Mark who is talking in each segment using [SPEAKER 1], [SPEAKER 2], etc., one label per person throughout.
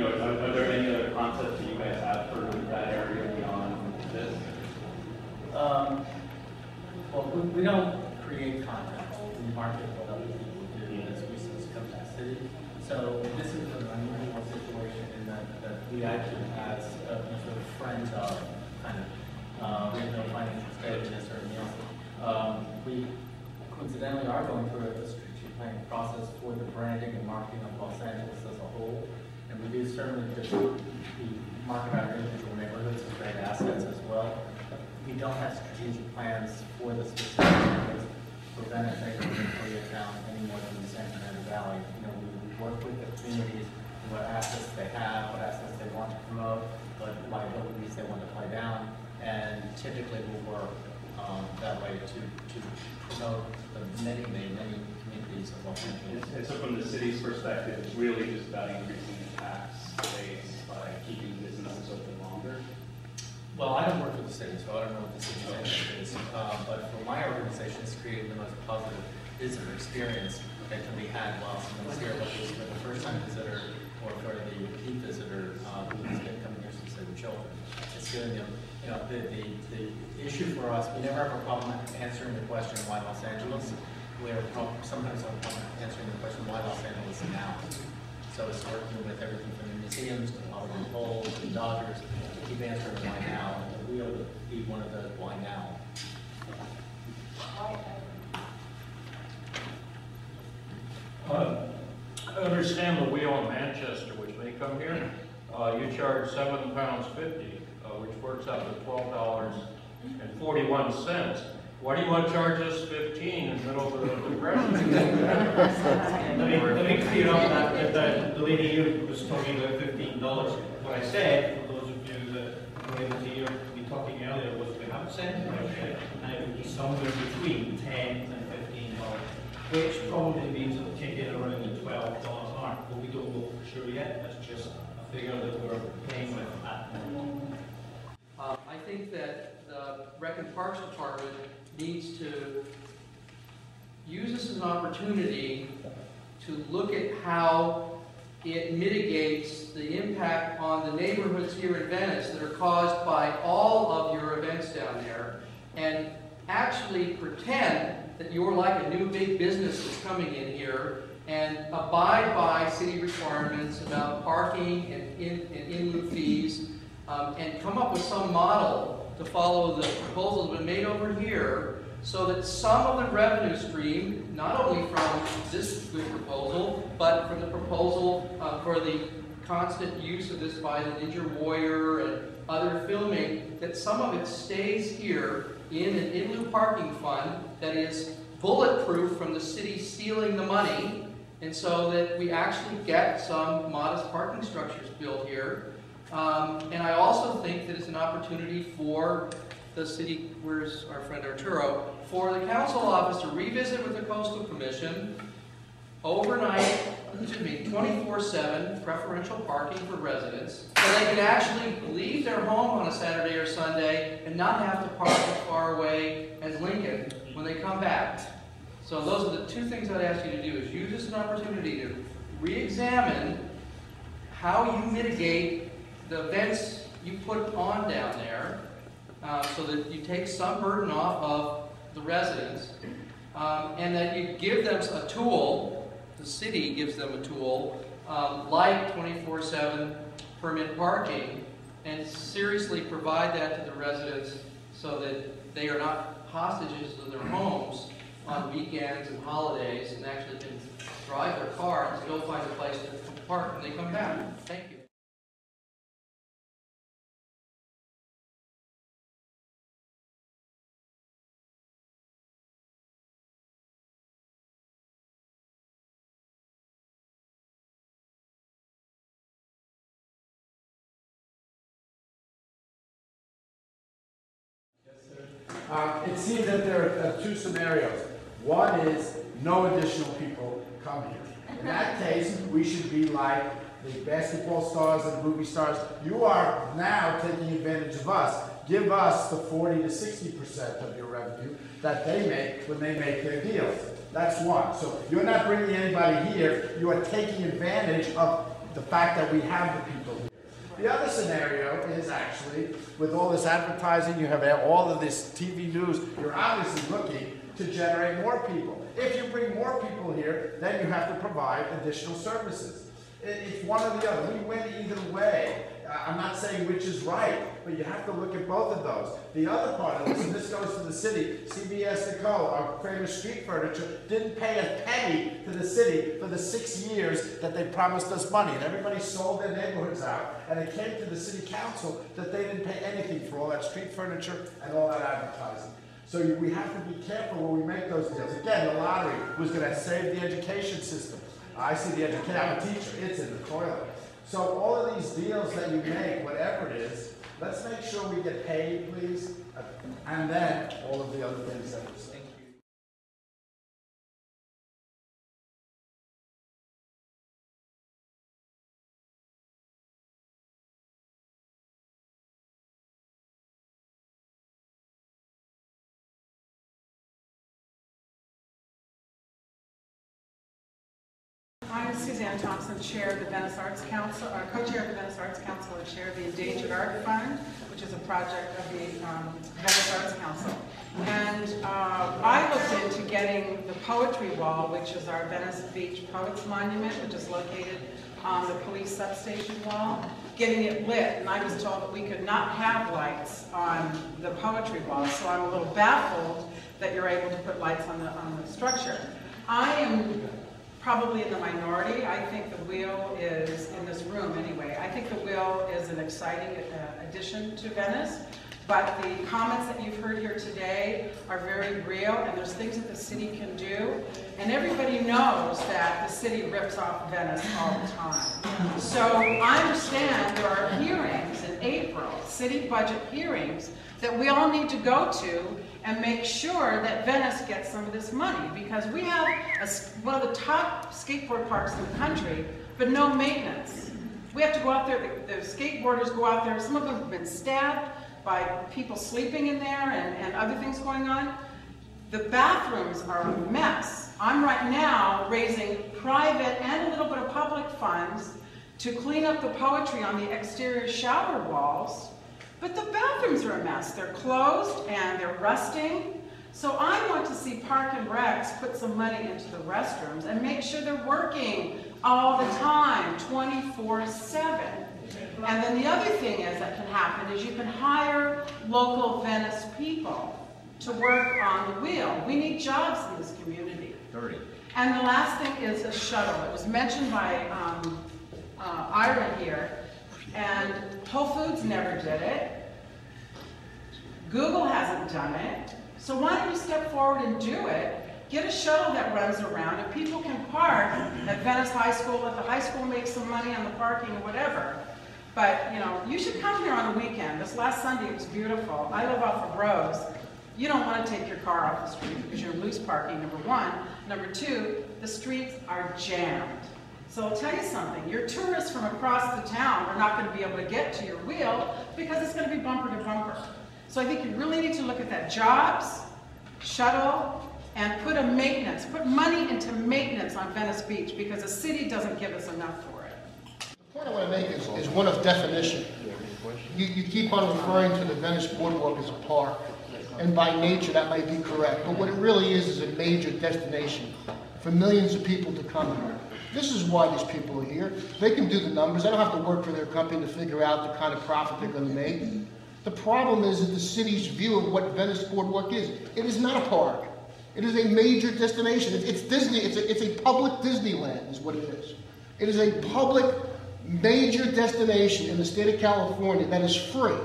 [SPEAKER 1] know, are there any other concepts that you guys have for that area beyond this?
[SPEAKER 2] Well, we don't create content. We market what other people do as resources come to the city. So this is an unusual situation in that we actually, as sort of friends of kind of, we have no financial stake in this or anything else. We coincidentally are going through a strategic planning process for the branding and marketing of Los Angeles as a whole. And we do certainly we market our individual neighborhoods as great assets as well. We don't have strategic plans for the specific areas for Venice and Koreatown any more than the San Fernando Valley. You know, we work with the communities, what assets they have, what assets they want to promote, what liabilities they want to play down, and typically we'll work that way to promote the many communities of Los Angeles.
[SPEAKER 1] And so from the city's perspective, it's really just about increasing the tax base by keeping businesses open longer?
[SPEAKER 2] Well, I don't work for the city, so I don't know what the city's interest is. But for my organization, it's creating the most positive visitor experience that can be had while someone's here, whether it's for the first-time visitor or for the repeat visitor who's been coming here since they were children. It's giving them, you know, the issue for us. We never have a problem answering the question why Los Angeles. We have sometimes have a problem answering the question why Los Angeles now. So it's working with everything from the museums to the Hollywood Bowl to the Dodgers. Keep answering why now, and we ought to be one of the why now.
[SPEAKER 3] I understand the wheel in Manchester, which may come here. You charge £7.50, which works out to $12.41. Why do you want to charge us $15 in the middle of the depression?
[SPEAKER 4] Let me clear up that the lady here was talking about $15. What I said, for those of you that were able to hear me talking earlier, was we haven't said anything, and it would be somewhere between $10 and $15, which probably means it'll kick in around the $12 mark, but we don't know for sure yet. That's just a figure that we're playing with at the moment.
[SPEAKER 5] I think that the Rec and Parks Department needs to use this as an opportunity to look at how it mitigates the impact on the neighborhoods here in Venice that are caused by all of your events down there, and actually pretend that you're like a new big business that's coming in here and abide by city requirements about parking and in lieu fees, and come up with some model to follow the proposals that have been made over here, so that some of the revenue stream, not only from this good proposal, but from the proposal for the constant use of this by the Ninja Warrior and other filming, that some of it stays here in an in lieu parking fund that is bulletproof from the city stealing the money, and so that we actually get some modest parking structures built here. And I also think that it's an opportunity for the city, where's our friend Arturo, for the council office to revisit with the Coastal Commission overnight, 24/7 preferential parking for residents, so they can actually leave their home on a Saturday or Sunday and not have to park as far away as Lincoln when they come back. So those are the two things I'd ask you to do, is use this as an opportunity to re-examine how you mitigate the events you put on down there, so that you take some burden off of the residents, and that you give them a tool, the city gives them a tool, like 24/7 permit parking, and seriously provide that to the residents so that they are not hostages of their homes on weekends and holidays, and actually can drive their car and go find a place to park when they come back. Thank you.
[SPEAKER 6] It seems that there are two scenarios. One is no additional people come here. In that case, we should be like the basketball stars and movie stars. You are now taking advantage of us. Give us the 40 to 60% of your revenue that they make when they make their deals. That's one. So you're not bringing anybody here. You are taking advantage of the fact that we have the people here. The other scenario is actually, with all this advertising, you have all of this TV news, you're obviously looking to generate more people. If you bring more people here, then you have to provide additional services. It's one or the other. We win either way. I'm not saying which is right, but you have to look at both of those. The other part of this, and this goes to the city, CBS Nicole, our famous street furniture, didn't pay a penny to the city for the 6 years that they promised us money. And everybody sold their neighborhoods out, and it came to the city council that they didn't pay anything for all that street furniture and all that advertising. So we have to be careful when we make those deals. Again, the lottery was going to save the education system. I see the education, I'm a teacher, it's in the toilet. So all of these deals that you make, whatever it is, let's make sure we get paid, please, and then all of the other things that we're saying.
[SPEAKER 7] I'm Suzanne Thompson, Chair of the Venice Arts Council, co-chair of the Venice Arts Council and Chair of the Endangered Art Fund, which is a project of the Venice Arts Council. And I looked into getting the poetry wall, which is our Venice Beach Poets Monument, which is located on the police substation wall, getting it lit. And I was told that we could not have lights on the poetry wall, so I'm a little baffled that you're able to put lights on the structure. I am probably in the minority. I think the wheel is, in this room anyway, I think the wheel is an exciting addition to Venice, but the comments that you've heard here today are very real, and there's things that the city can do, and everybody knows that the city rips off Venice all the time. So I understand there are hearings in April, city budget hearings, that we all need to go to and make sure that Venice gets some of this money, because we have one of the top skateboard parks in the country, but no maintenance. We have to go out there, the skateboarders go out there, some of them have been stabbed by people sleeping in there and other things going on. The bathrooms are a mess. I'm right now raising private and a little bit of public funds to clean up the poetry on the exterior shower walls. But the bathrooms are a mess. They're closed and they're rusting. So I want to see Park and Recs put some money into the restrooms and make sure they're working all the time, 24/7. And then the other thing is that can happen is you can hire local Venice people to work on the wheel. We need jobs in this community. 30. And the last thing is a shuttle. It was mentioned by Ira here. And Whole Foods never did it. Google hasn't done it. So why don't you step forward and do it? Get a shuttle that runs around and people can park at Venice High School, let the high school make some money on the parking or whatever. But, you know, you should come here on a weekend. This last Sunday it was beautiful. I live off of Rose. You don't want to take your car off the street because you're loose parking, number one. Number two, the streets are jammed. So I'll tell you something, your tourists from across the town are not going to be able to get to your wheel because it's going to be bumper to bumper. So I think you really need to look at that jobs, shuttle, and put money into maintenance on Venice Beach because the city doesn't give us enough for it.
[SPEAKER 8] The point I want to make is one of definition. You keep on referring to the Venice Boardwalk as a park, and by nature that might be correct, but what it really is a major destination for millions of people to come here. This is why these people are here. They can do the numbers. They don't have to work for their company to figure out the kind of profit they're going to make. The problem is that the city's view of what Venice Boardwalk is. It is not a park. It is a major destination. It's Disney. It's a public Disneyland is what it is. It is a public major destination in the state of California that is free.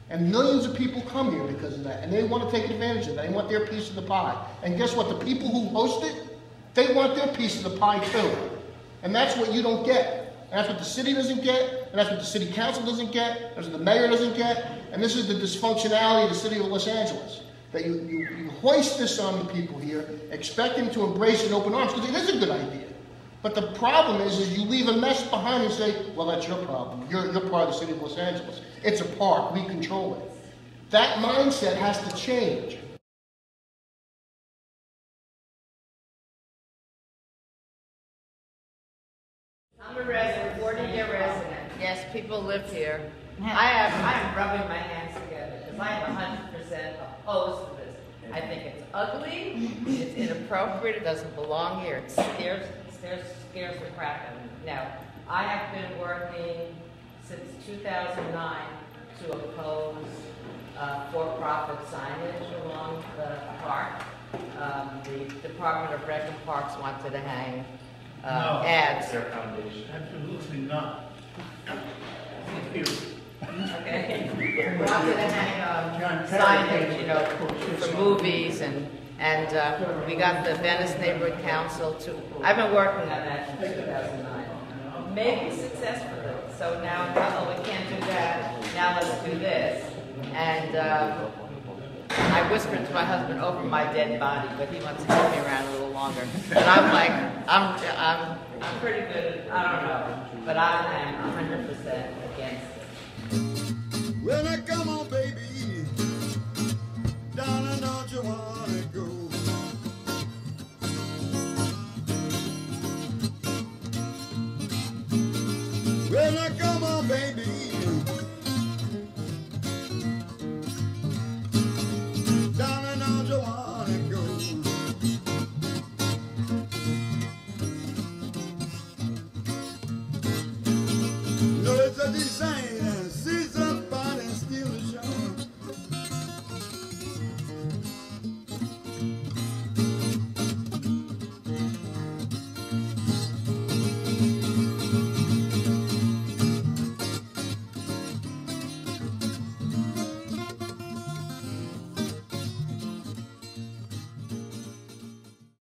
[SPEAKER 8] And millions of people come here because of that. And they want to take advantage of that. They want their piece of the pie. And guess what? The people who host it, they want their piece of the pie too. And that's what you don't get. And that's what the city doesn't get. And that's what the city council doesn't get. That's what the mayor doesn't get. And this is the dysfunctionality of the city of Los Angeles. That you hoist this on the people here, expect them to embrace it in open arms, because it is a good idea. But the problem is you leave a mess behind and say, well, that's your problem. You're part of the city of Los Angeles. It's a park. We control it. That mindset has to change.
[SPEAKER 9] I'm a resident, 4 30-year resident. Yes, people live here. I am rubbing my hands together because I am 100% opposed to this. I think it's ugly, it's inappropriate, it doesn't belong here. It scares the crap out of me. Now, I have been working since 2009 to oppose for-profit signage along the park. The Department of Rec and Parks wanted to hang ads.
[SPEAKER 1] Their foundation.
[SPEAKER 4] Absolutely not. Thank you.
[SPEAKER 9] Okay. Wanted to hang signage, you know, for movies and we got the Venice Neighborhood Council to. I've been working on that since 2009. Maybe successfully. So now, oh, we can't do that. Now let's do this. And I whispered to my husband over my dead body, but he wants to keep me around a little longer. But I'm like, I'm pretty good. I don't know, but I am 100% against it.
[SPEAKER 10] Well, now come on, baby, darling, don't you wanna go? Well, now come on, baby.